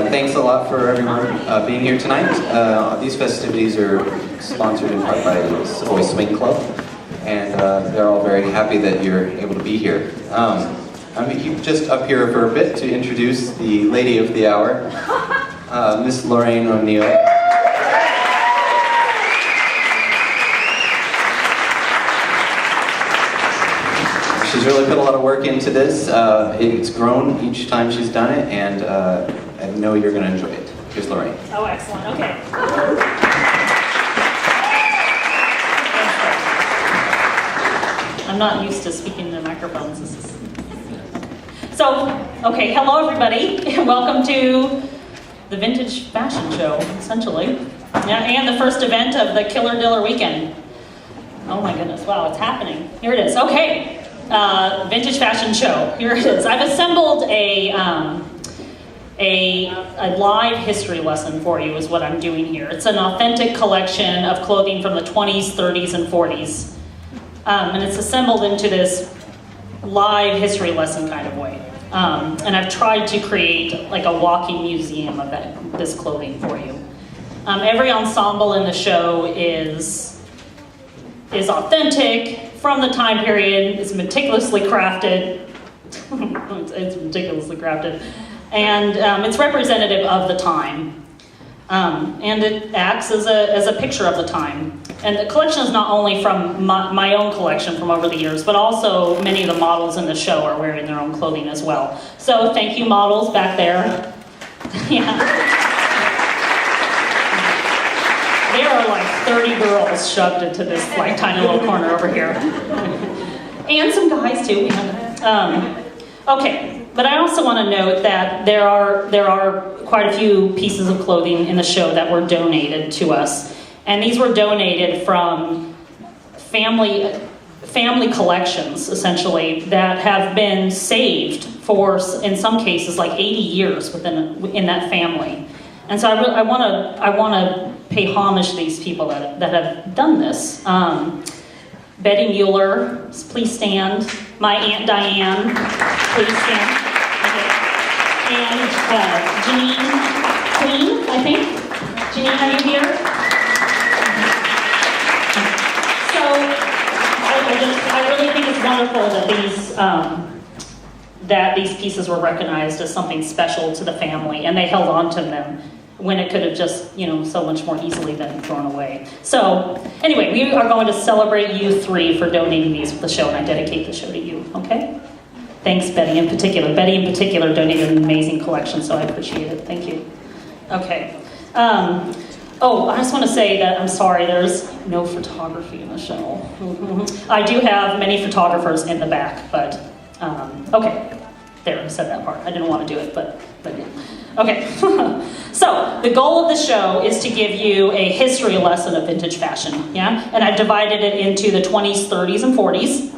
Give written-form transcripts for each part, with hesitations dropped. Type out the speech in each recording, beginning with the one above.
Thanks a lot for everyone being here tonight. These festivities are sponsored in part by the Savoy Swing Club, and they're all very happy that you're able to be here. I'm just up here for a bit to introduce the lady of the hour, Miss Lorraine O'Neal. She's really put a lot of work into this. It's grown each time she's done it, and I know you're going to enjoy it. Here's Lorraine. Oh, excellent. Okay. I'm not used to speaking to microphones. Okay, hello everybody. Welcome to the Vintage Fashion Show, essentially. Yeah, and the first event of the Killer Diller weekend. Oh my goodness, wow, it's happening. Here it is. Okay. Vintage Fashion Show. Here it is. I've assembled a live history lesson for you is what I'm doing here. It's an authentic collection of clothing from the 20s, 30s, and 40s. And it's assembled into this live history lesson kind of way. And I've tried to create like a walking museum of this clothing for you. Every ensemble in the show is authentic, from the time period, it's meticulously crafted. It's meticulously crafted. And it's representative of the time. And it acts as a picture of the time. And the collection is not only from my own collection from over the years, but also many of the models in the show are wearing their own clothing as well. So thank you, models back there. Yeah. There are like 30 girls shoved into this like tiny little corner over here. And some guys too. Okay, but I also want to note that there are quite a few pieces of clothing in the show that were donated to us. And these were donated from family collections, essentially, that have been saved for, in some cases, like 80 years in that family. And so I want to pay homage to these people that have done this. Betty Mueller, please stand. My Aunt Diane, please stand. Okay. And Janine Queen, I think. Janine, are you here? So I really think it's wonderful that these pieces were recognized as something special to the family, and they held on to them when it could have just, so much more easily been thrown away. So, anyway, we are going to celebrate you three for donating these for the show, and I dedicate the show to you, okay? Thanks, Betty in particular. Betty in particular donated an amazing collection, so I appreciate it. Thank you. Okay. I just want to say that I'm sorry, there's no photography in the show. I do have many photographers in the back, but, okay. There, I said that part. I didn't want to do it, but yeah. Okay, so the goal of the show is to give you a history lesson of vintage fashion, yeah? And I've divided it into the 20s, 30s, and 40s.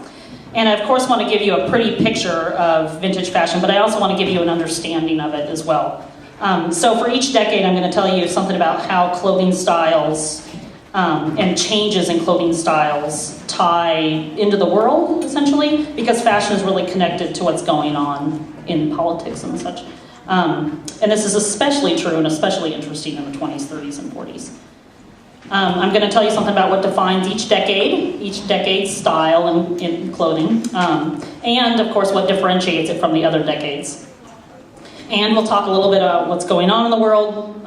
And I, of course, want to give you a pretty picture of vintage fashion, but I also want to give you an understanding of it as well. So for each decade, I'm going to tell you something about how clothing styles and changes in clothing styles tie into the world, essentially, because fashion is really connected to what's going on in politics and such. And this is especially true and especially interesting in the 20s, 30s, and 40s. I'm going to tell you something about what defines each decade's style in clothing, and of course what differentiates it from the other decades. And we'll talk a little bit about what's going on in the world,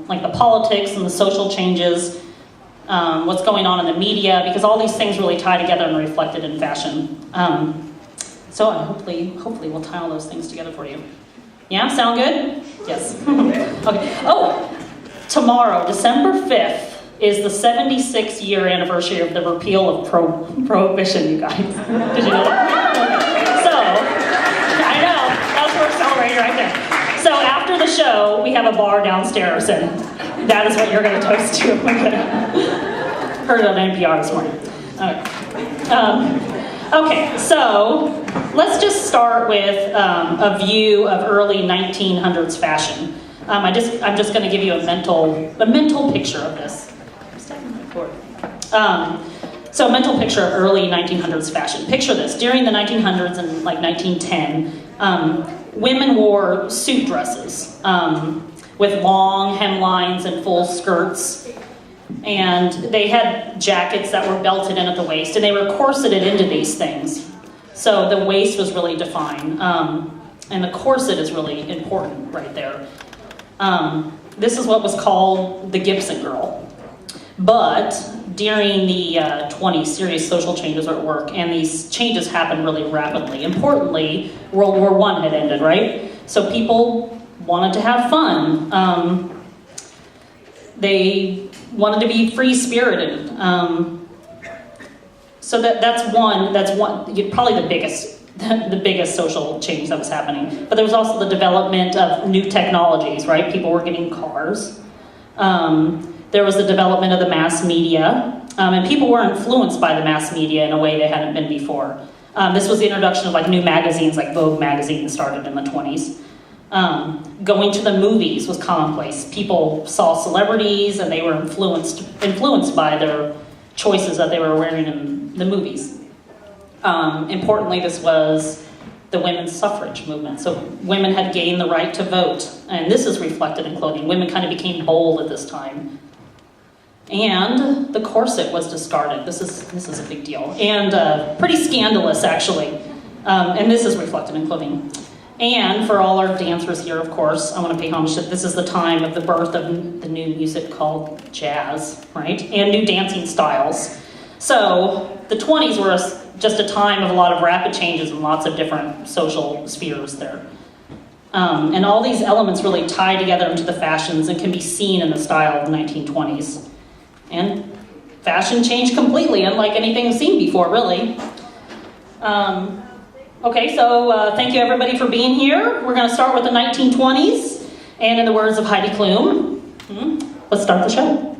like the politics and the social changes, what's going on in the media, because all these things really tie together and are reflected in fashion. So hopefully we'll tie all those things together for you. Yeah, sound good? Yes. Okay. Oh, tomorrow, December 5th, is the 76th year anniversary of the repeal of Prohibition, you guys. Did you know that? So, I know, that's what we're celebrating right there. So after the show, we have a bar downstairs, and that is what you're going to toast to. Heard it on NPR this morning. Okay, so let's just start with a view of early 1900s fashion. I'm just going to give you a mental picture of this. So a mental picture of early 1900s fashion. Picture this: during the 1900s and like 1910, women wore suit dresses with long hemlines and full skirts. And they had jackets that were belted in at the waist, and they were corseted into these things. So the waist was really defined. And the corset is really important right there. This is what was called the Gibson girl. But during the 20s, serious social changes were at work, and these changes happened really rapidly. Importantly, World War I had ended, right? So people wanted to have fun. They wanted to be free-spirited. So that's one, probably the biggest social change that was happening. But there was also the development of new technologies, right? People were getting cars. There was the development of the mass media, and people were influenced by the mass media in a way they hadn't been before. This was the introduction of like new magazines, like Vogue magazine started in the 20s. Going to the movies was commonplace. People saw celebrities and they were influenced by their choices that they were wearing in the movies. Importantly, this was the women's suffrage movement. So women had gained the right to vote, and this is reflected in clothing. Women kind of became bold at this time. And the corset was discarded. This is a big deal. And pretty scandalous, actually. And this is reflected in clothing. And for all our dancers here, of course, I want to pay homage to this is the time of the birth of the new music called jazz, right? And new dancing styles. So the 20s were just a time of a lot of rapid changes in lots of different social spheres there. And all these elements really tie together into the fashions and can be seen in the style of the 1920s. And fashion changed completely, unlike anything seen before, really. Okay, so thank you everybody for being here. We're going to start with the 1920s, and in the words of Heidi Klum, let's start the show.